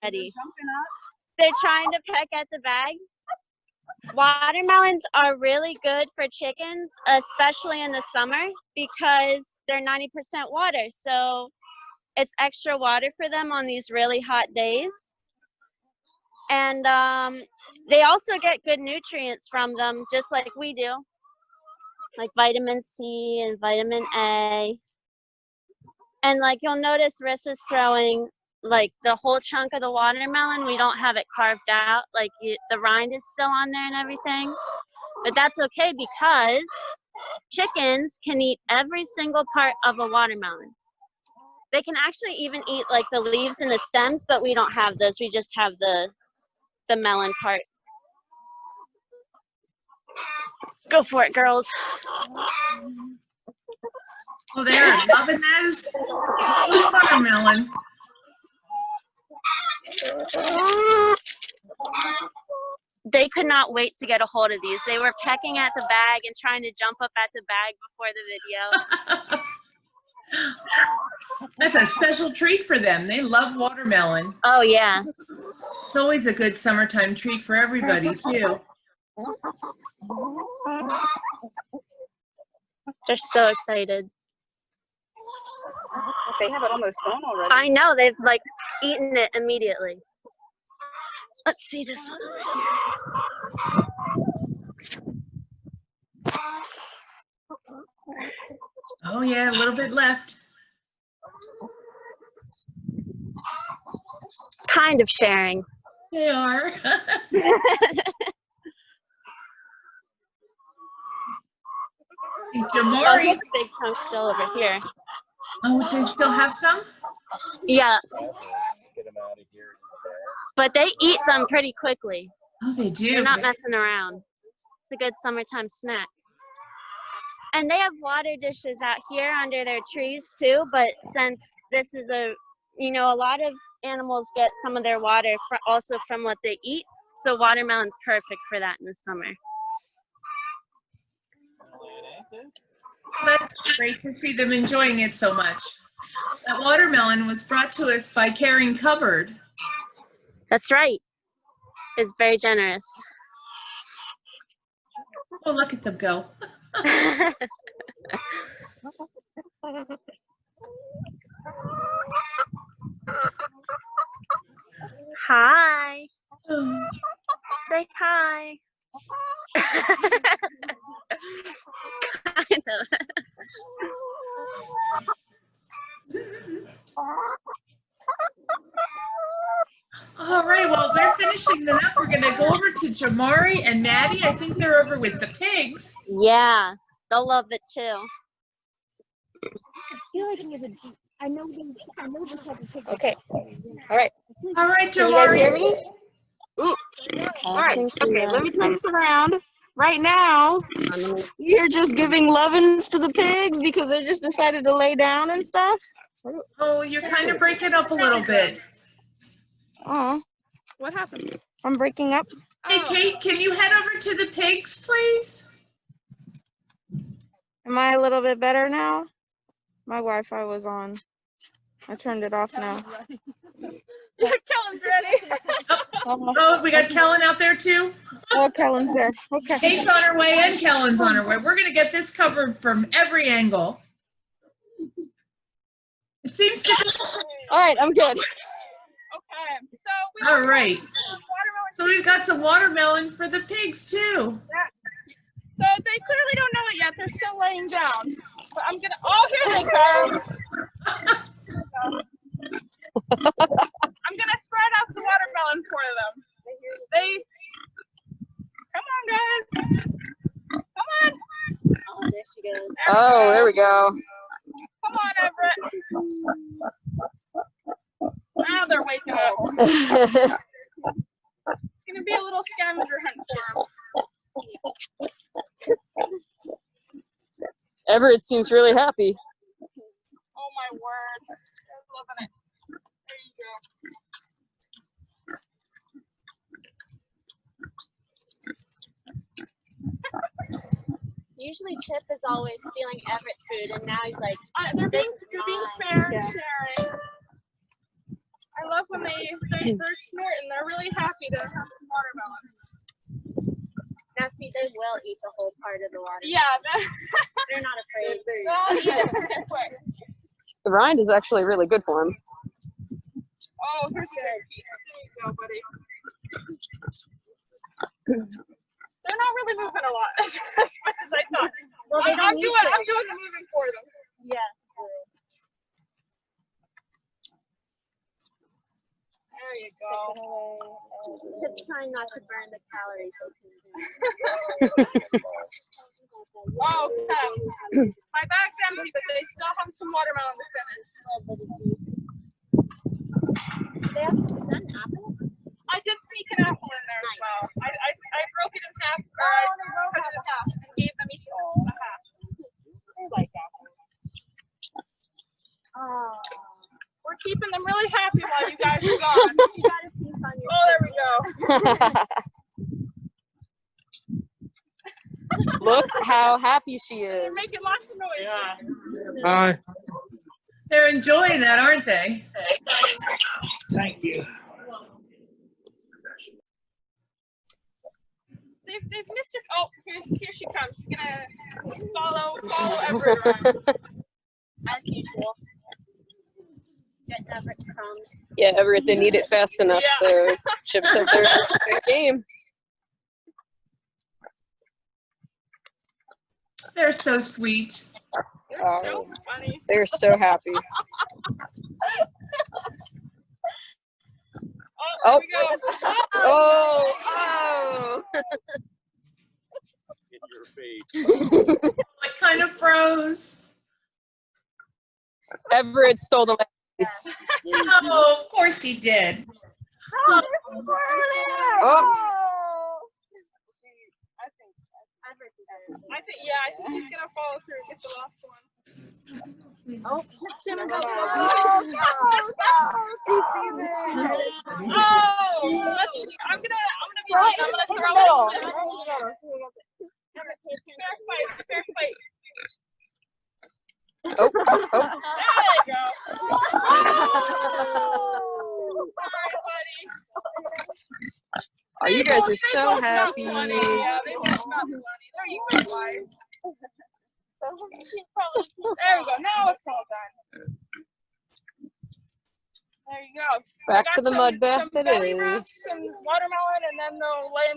They're trying to peck at the bag. Watermelons are really good for chickens, especially in the summer, because they're 90% water. So it's extra water for them on these really hot days. And they also get good nutrients from them, just like we do, like vitamin C and vitamin A. And like you'll notice Rissa's throwing like the whole chunk of the watermelon. We don't have it carved out, like the rind is still on there and everything. But that's okay, because chickens can eat every single part of a watermelon. They can actually even eat like the leaves and the stems, but we don't have those. We just have the melon part. Go for it, girls. Oh, they're loving this watermelon. They could not wait to get a hold of these. They were pecking at the bag and trying to jump up at the bag before the video. That's a special treat for them. They love watermelon. Oh, yeah. It's always a good summertime treat for everybody, too. They're so excited. They have it almost gone already. I know. They've, like, eaten it immediately. Let's see this one over here. Oh, yeah, a little bit left. Kind of sharing. They are. Jamari. Oh, big chunk still over here. Oh, they still have some? Yeah. But they eat them pretty quickly. Oh, they do. They're not messing around. It's a good summertime snack. And they have water dishes out here under their trees too, but since this is a lot of animals get some of their water also from what they eat, so watermelon's perfect for that in the summer. That's great to see them enjoying it so much. That watermelon was brought to us by Caring Cupboard. That's right. It's very generous. Oh, look at them go. Hi. Say hi. Kind of. All right, well, they're finishing them up. We're going to go over to Jamari and Maddie. I think they're over with the pigs. Yeah, they'll love it too. I know this type of pig. Okay. All right. All right, Can you guys hear Jamari. me? Ooh. All right. Okay, let me turn this around. Right now, you're just giving lovin's to the pigs because they just decided to lay down and stuff. Oh, you're kind of breaking up a little bit. Oh, What happened? I'm breaking up. Hey, Kate, can you head over to the pigs, please? Am I a little bit better now? My Wi-Fi was on. I turned it off now. Kellen's ready. Oh, we got Kellen out there too? Oh, Kellen's there. Okay. Kate's on her way and Kellen's on her way. We're going to get this covered from every angle. It seems to be. All right, I'm good. Okay. So All right. watermelon. So we've got some watermelon for the pigs too. So they clearly don't know it yet. They're still laying down. So I'm gonna. Oh, here they come. I'm gonna spread out the watermelon for them. Come on, guys. Come on. Oh, there she goes. Oh, there we go. Come on, Everett. Now they're waking up. It's gonna be a little scavenger hunt for them. Everett seems really happy. Oh my word. They're loving it. There you go. Usually Chip is always stealing Everett's food, and now he's like, They're being fair and sharing. I love when they're snorting. They're really happy to have some watermelon. Now see, they will eat the whole part of the water. Yeah, They're not afraid. they'll eat it pretty quick. The rind is actually really good for them. Oh, here's the other piece. There you go, buddy. They're not really moving a lot as much as I thought. Well, they don't I'm need doing the moving for them. Yeah. There you go. It's trying not to burn the calories. Oh, okay. My bag's empty, but they still have some watermelon to finish. They have is that an apple? I did sneak an apple in there as well. I broke it in half, or I cut it in half, and gave them each a half. They like apples. Oh. We're keeping them really happy while you guys are gone. She got a piece on your. Oh, there we go. Look how happy she is. You're making lots of noise. Hi. They're enjoying that, aren't they? Thank you. They've missed it. Oh, here she comes. She's gonna follow Everett around. As usual. Get Everett's crumbs. Yeah, Everett, they need it fast enough, so chips up their game. They're so sweet. You're so funny. They're so happy. Oh, there we go. Oh, oh! In your face. What kind of froze? Everett stole the last. Oh, of course he did. Oh, I think he's gonna follow through and get the last one. Oh, chips in Oh, I'm gonna be right. I'm gonna throw it. Fair fight. oh, oh. There you go. Sorry, buddy. Oh, you guys are They so both got happy. plenty. Yeah, they both got plenty. They're equalized. There we go. Now it's all done. There you go. Back Got to the mud bath some it belly is. wraps, some watermelon, and then they'll lay in the